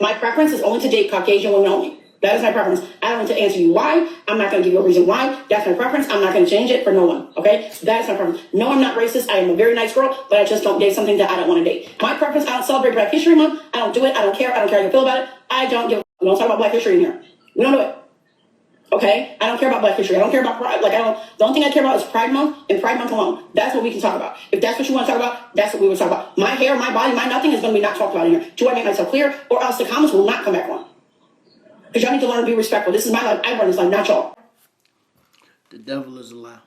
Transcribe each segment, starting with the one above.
My preference is only to date Caucasian women only. That is my preference. I don't need to answer you why. I'm not going to give you a reason why. That's my preference. I'm not going to change it for no one. Okay? That is my preference. No, I'm not racist. I am a very nice girl, but I just don't date something that I don't want to date. My preference, I don't celebrate Black History Month. I don't do it. I don't care. I don't care how you feel about it. I don't give a We don't talk about Black history in here. We don't do it. Okay? I don't care about Black history. I don't care about Pride. The only thing I care about is Pride Month and Pride Month alone. That's what we can talk about. If that's what you want to talk about, that's what we will talk about. My hair, my body, my nothing is going to be not talked about in here. Do I make myself clear? Or else the comments will not come back on. Because y'all need to learn to be respectful. This is my life. I run this life, not y'all. The devil is a lie.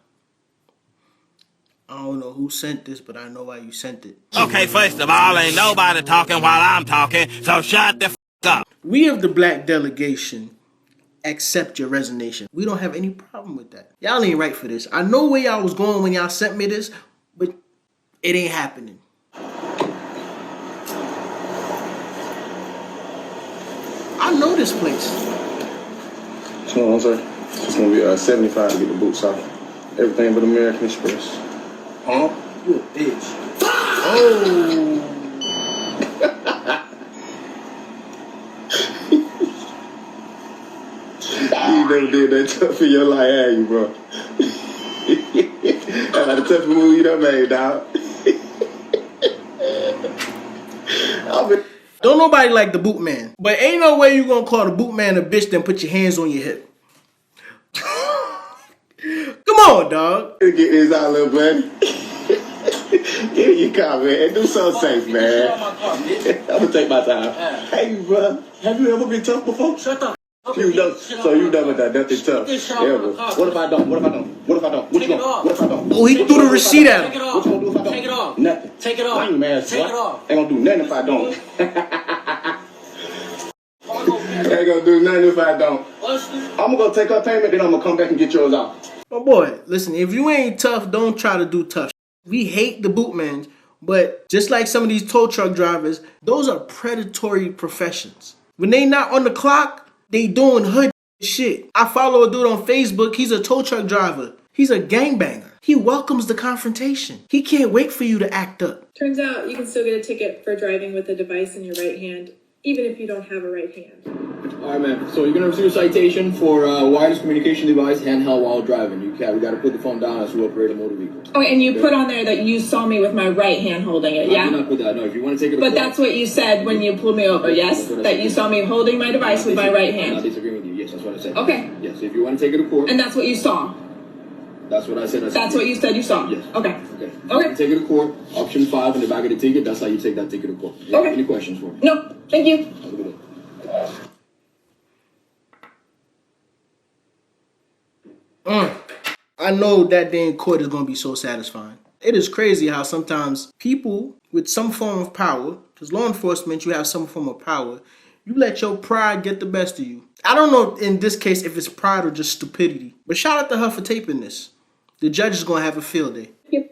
I don't know who sent this, but I know why you sent it. Okay, first of all, ain't nobody talking while I'm talking, so shut the f*** up. We of the black delegation accept your resignation. We don't have any problem with that. Y'all ain't right for this. I know where y'all was going when y'all sent me this, but it ain't happening. I know this place. What's going on, sir? It's gonna be 75 to get the boots off. Everything but American Express. Huh? You a bitch. Oh. You never did that tough in your life, have you, bro? That's like the toughest move you done made, dog. Don't nobody like the boot man. But ain't no way you gonna call the boot man a bitch then put your hands on your hip. Come on, dog. Get this out, little buddy. Get in your car, man, and do something safe, man. I'm gonna take my time. Hey, bro, have you ever been tough before? Shut up. You know, so you never done nothing tough. Ever. What if I don't? What if I don't? What if I don't? What you gonna? What if I don't? Oh, he threw the receipt at him. What you gonna do if I don't? Take it off. Nothing. Take it off. Lame ass, Take boy. it off. Ain't gonna do nothing if I don't. Ain't gonna do nothing if I don't. I'm gonna go take her payment, then I'm gonna come back and get yours out. Oh boy, listen, if you ain't tough, don't try to do tough. We hate the bootmans, but just like some of these tow truck drivers, those are predatory professions. When they not on the clock, they doing hood shit. I follow a dude on Facebook, he's a tow truck driver. He's a gangbanger. He welcomes the confrontation. He can't wait for you to act up. Turns out you can still get a ticket for driving with a device in your right hand, even if you don't have a right hand. Alright, man. So you're gonna receive a citation for wireless communication device handheld while driving. We gotta put the phone down as we operate a motor vehicle. Oh, and you put on there that you saw me with my right hand holding it, yeah? I did not put that. No, if you want to take it. But that's what you said when you pulled me over, yes? That you saw me holding my device with my right I hand. disagree with you. Yes, that's what I said. Okay. Yes, if you want to take it to court. And that's what you saw? That's what I said. That's what you said you saw? Yes. Okay. Okay. Okay. Take it to court. Option 5 in the back of the ticket. That's how you take that ticket to court. Yeah, Okay. Any questions for me? No, thank you. Have a good day. I know that day in court is going to be so satisfying. It is crazy how sometimes people with some form of power, because law enforcement, you have some form of power, you let your pride get the best of you. I don't know in this case if it's pride or just stupidity, but shout out to her for taping this. The judge is going to have a field day. Yep.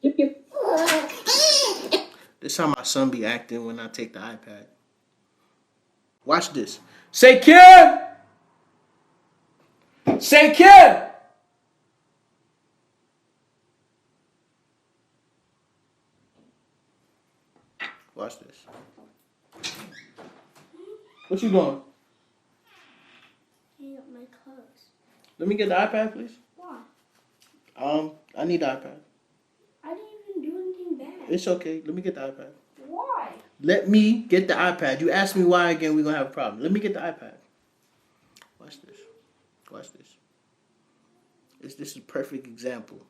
Yep, yep. This is how my son be acting when I take the iPad. Watch this. Say, kid! Say, kid! Watch this. What you doing? Hang up my clothes. Let me get the iPad, please. Why? I need the iPad. I didn't even do anything bad. It's okay. Let me get the iPad. Why? Let me get the iPad. You ask me why again, we're going to have a problem. Let me get the iPad. Watch this. Watch this. This is a perfect example.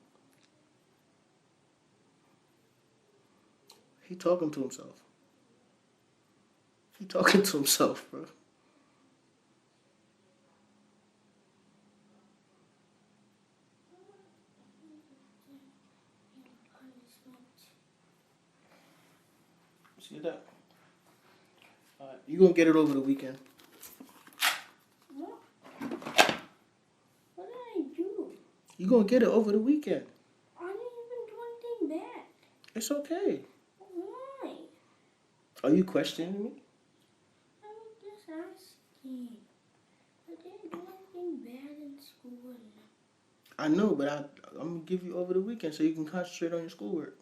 He talking to himself. He talking to himself, bro. See that? You gonna get it over the weekend. What? What did I do? You gonna get it over the weekend. I didn't even do anything bad. It's okay. Why? Are you questioning me? I was just asking. I didn't do anything bad in school. I know, but I'm gonna give you over the weekend so you can concentrate on your schoolwork.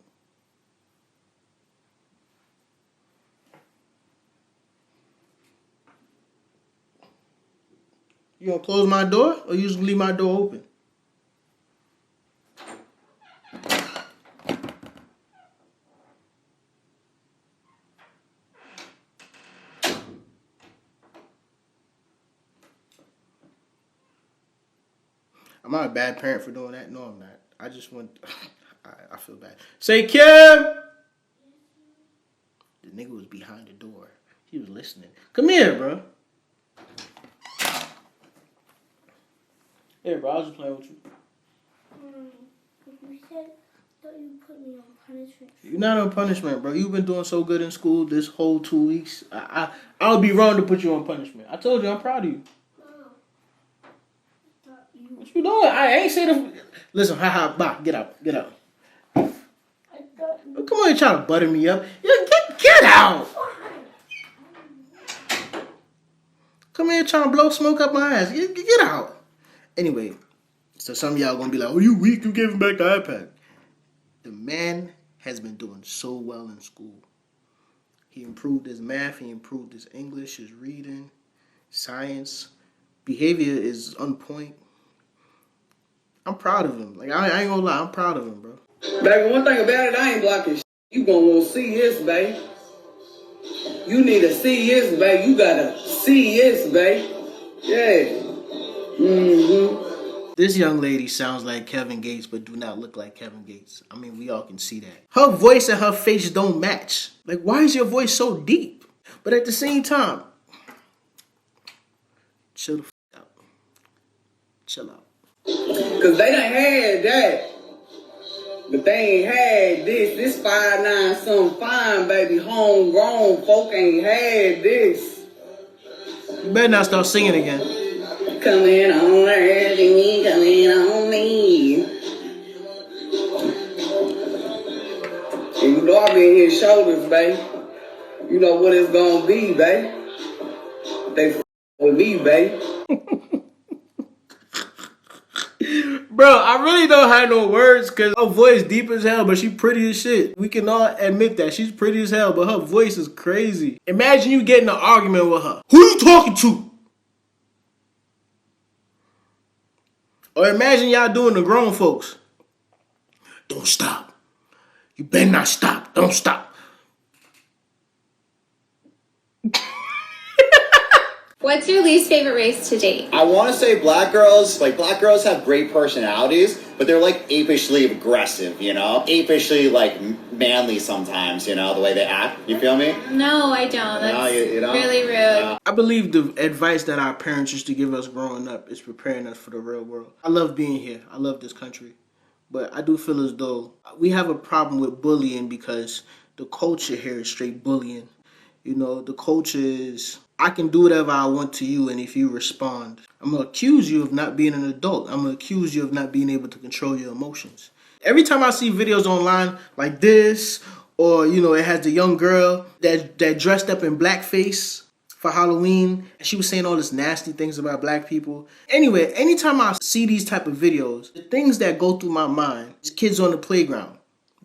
You gonna close my door or you just leave my door open? Am I a bad parent for doing that? No, I'm not. I just want. I feel bad. Say, Kim! The nigga was behind the door. He was listening. Come here, bro. Here, bro. I was just playing with you. You said that you put me on punishment. You're not on punishment, bro. You've been doing so good in school this whole 2 weeks. I would be wrong to put you on punishment. I told you I'm proud of you. What you doing? I ain't say the. Listen, bye. Get out. Get out. Come on, you trying to butter me up. Get out. Come here trying to blow smoke up my ass. Get out. Anyway, so some of y'all gonna be like, oh, you weak, you gave him back the iPad. The man has been doing so well in school. He improved his math, he improved his English, his reading, science. Behavior is on point. I'm proud of him. Like, I ain't gonna lie, I'm proud of him, bro. Baby, one thing about it, I ain't blocking shit. You gonna want CS, babe. You need a CS, babe. You got a CS, babe. Yeah. This young lady sounds like Kevin Gates, but do not look like Kevin Gates. I mean, we all can see that. Her voice and her face don't match. Like, why is your voice so deep? But at the same time, chill the f*** out. Chill out. Cause they done had that. But they ain't had this. This 5'9" something fine, baby. Homegrown folk ain't had this. You better not start singing again. Coming on early, coming on me. And you know I be in his shoulders, babe. You know what it's gonna be, babe. They with me, babe. Bro, I really don't have no words because her voice deep as hell, but she pretty as shit. We can all admit that. She's pretty as hell, but her voice is crazy. Imagine you getting in an argument with her. Who you talking to? Or imagine y'all doing the grown folks. Don't stop. You better not stop. Don't stop. What's your least favorite race to date? I want to say black girls have great personalities, but they're like apishly aggressive, you know? Apishly like manly sometimes, you know, the way they act. You feel me? No, I don't. That's you don't? really rude. I believe the advice that our parents used to give us growing up is preparing us for the real world. I love being here. I love this country. But I do feel as though we have a problem with bullying because the culture here is straight bullying. You know, the culture is, I can do whatever I want to you, and if you respond, I'm going to accuse you of not being an adult. I'm going to accuse you of not being able to control your emotions. Every time I see videos online like this, or, you know, it has the young girl that dressed up in blackface for Halloween, and she was saying all this nasty things about black people. Anyway, anytime I see these type of videos, the things that go through my mind is kids on the playground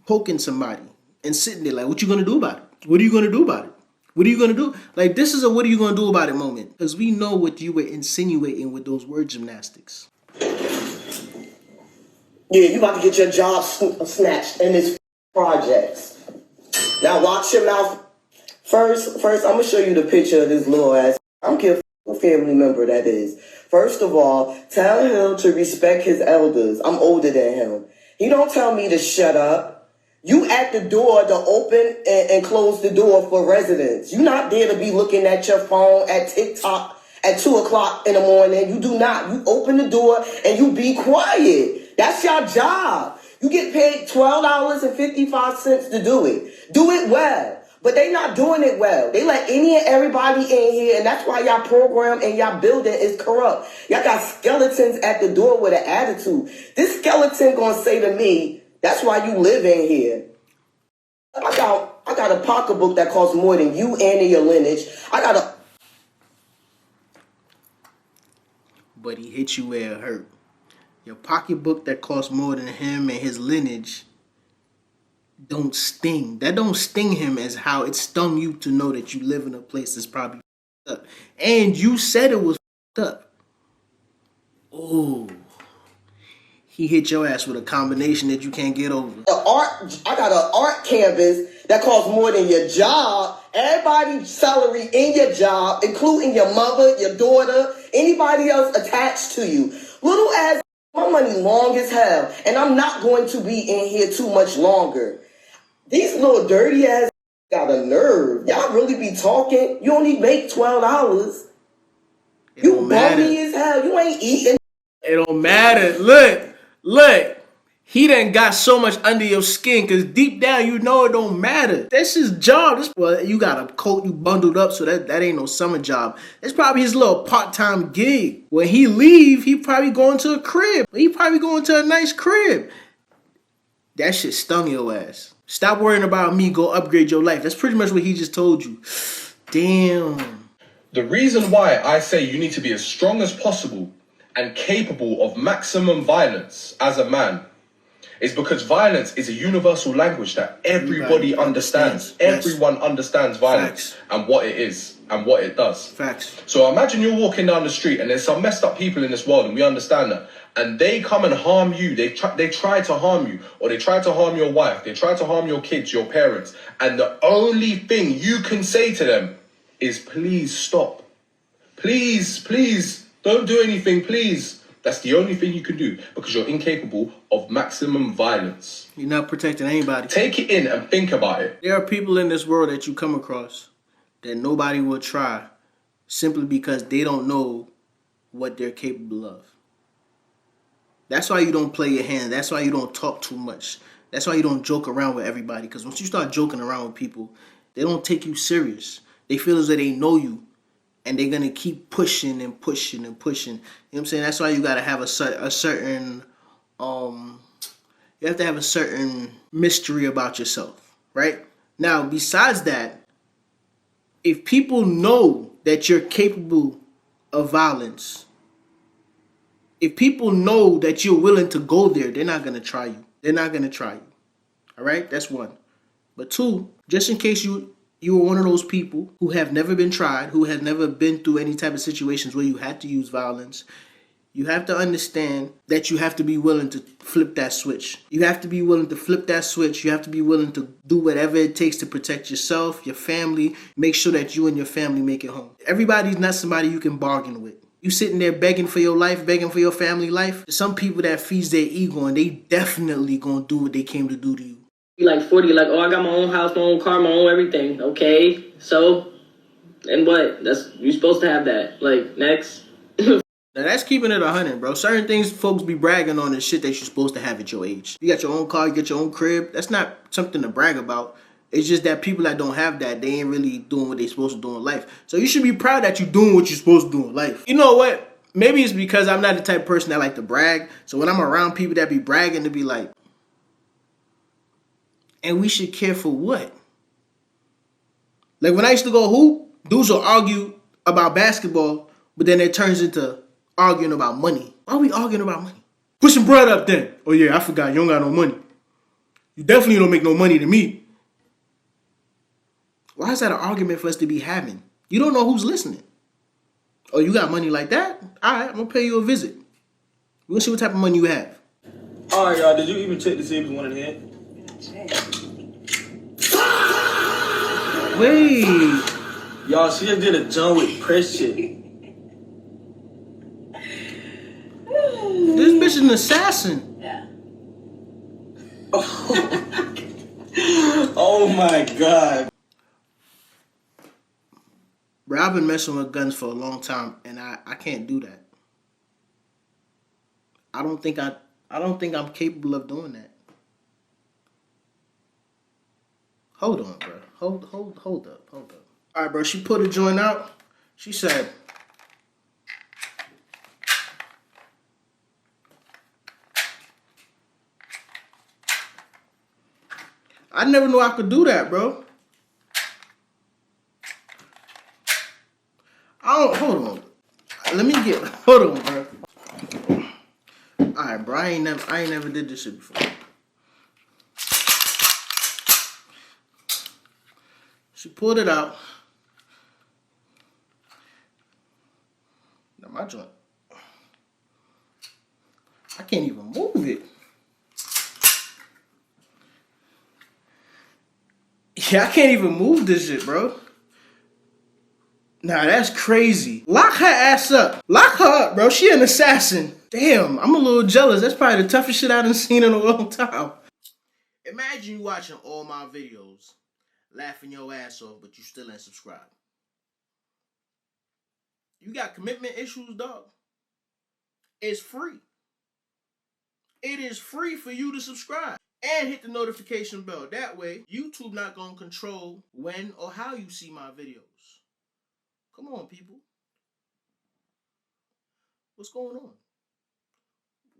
poking somebody and sitting there like, what you going to do about it? What are you going to do about it? What are you going to do? Like, this is a what are you going to do about it moment. Because we know what you were insinuating with those word gymnastics. Yeah, you about to get your job snatched in this projects. Now watch your mouth. First, I'm going to show you the picture of this little ass. I don't care what family member that is. First of all, tell him to respect his elders. I'm older than him. He don't tell me to shut up. You at the door to open and close the door for residents. You're not there to be looking at your phone at TikTok at 2 o'clock in the morning. You do not. You open the door and you be quiet. That's your job. You get paid $12.55 to do it. Do it well. But they not doing it well. They let any and everybody in here, and that's why y'all program and y'all building is corrupt. Y'all got skeletons at the door with an attitude. This skeleton gonna say to me, that's why you live in here. I got a pocketbook that costs more than you and your lineage. But he hit you where it hurt. Your pocketbook that costs more than him and his lineage don't sting. That don't sting him as how it stung you to know that you live in a place that's probably up. And you said it was up. Oh. He hit your ass with a combination that you can't get over. I got an art canvas that costs more than your job. Everybody's salary in your job, including your mother, your daughter, anybody else attached to you. Little ass, my money long as hell, and I'm not going to be in here too much longer. These little dirty ass got a nerve. Y'all really be talking. You only make $12. You bummy as hell. You ain't eating. It don't matter. Look. He done got so much under your skin because deep down you know it don't matter. That's his job. Well, you got a coat, you bundled up, so that ain't no summer job. It's probably his little part-time gig. When he leave, he probably going to a crib. He probably going to a nice crib. That shit stung your ass. Stop worrying about me, go upgrade your life. That's pretty much what he just told you. Damn. The reason why I say you need to be as strong as possible and capable of maximum violence as a man is because violence is a universal language that everybody understands. Yes. Everyone understands violence. Facts. And what it is and what it does. Facts. So imagine you're walking down the street and there's some messed up people in this world, and we understand that. And they come and harm you. They try to harm you, or they try to harm your wife. They try to harm your kids, your parents. And the only thing you can say to them is, please stop. Please, don't do anything, please. That's the only thing you can do because you're incapable of maximum violence. You're not protecting anybody. Take it in and think about it. There are people in this world that you come across that nobody will try simply because they don't know what they're capable of. That's why you don't play your hand. That's why you don't talk too much. That's why you don't joke around with everybody. Because once you start joking around with people, they don't take you serious. They feel as though they know you. And they're going to keep pushing and pushing and pushing. You know what I'm saying? That's why you got to have a certain, you have to have a certain mystery about yourself, right? Now, besides that, if people know that you're capable of violence, if people know that you're willing to go there, they're not going to try you. They're not going to try you. All right? That's one. But two, just in case you are one of those people who have never been tried, who have never been through any type of situations where you had to use violence, you have to understand that you have to be willing to flip that switch. You have to be willing to flip that switch. You have to be willing to do whatever it takes to protect yourself, your family, make sure that you and your family make it home. Everybody's not somebody you can bargain with. You sitting there begging for your life, begging for your family life. There's some people that feeds their ego and they definitely gonna do what they came to do to you. You like 40, like, oh, I got my own house, my own car, my own everything. Okay, so, and what? You supposed to have that. Like, next. Now that's keeping it 100, bro. Certain things folks be bragging on is shit that you're supposed to have at your age. You got your own car, you get your own crib. That's not something to brag about. It's just that people that don't have that, they ain't really doing what they supposed to do in life. So you should be proud that you're doing what you're supposed to do in life. You know what? Maybe it's because I'm not the type of person that like to brag. So when I'm around people that be bragging, to be like, and we should care for what? Like when I used to go hoop, dudes will argue about basketball, but then it turns into arguing about money. Why are we arguing about money? Put some bread up then. Oh yeah, I forgot, you don't got no money. You definitely don't make no money to me. Why is that an argument for us to be having? You don't know who's listening. Oh, you got money like that? All right, I'm going to pay you a visit. We're going to see what type of money you have. All right, y'all. Did you even check to see if it was one in the head? Wait. Y'all, she just did a John Wick press shit. This bitch is an assassin. Yeah. Oh my God. Bro, I've been messing with guns for a long time, and I can't do that. I don't think I'm capable of doing that. Hold on, bro. Hold up. All right, bro. She put a joint out. She said, I never knew I could do that, bro. Hold on. Hold on, bro. Alright, I ain't never did this shit before. She pulled it out. Now my joint, I can't even move it. Yeah, I can't even move this shit, bro. Nah, that's crazy. Lock her ass up. Lock her up, bro. She an assassin. Damn, I'm a little jealous. That's probably the toughest shit I done seen in a long time. Imagine you watching all my videos, laughing your ass off, but you still ain't subscribed. You got commitment issues, dog? It's free. It is free for you to subscribe and hit the notification bell. That way, YouTube not gonna control when or how you see my videos. Come on, people. What's going on?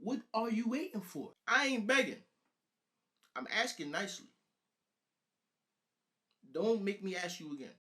What are you waiting for? I ain't begging. I'm asking nicely. Don't make me ask you again.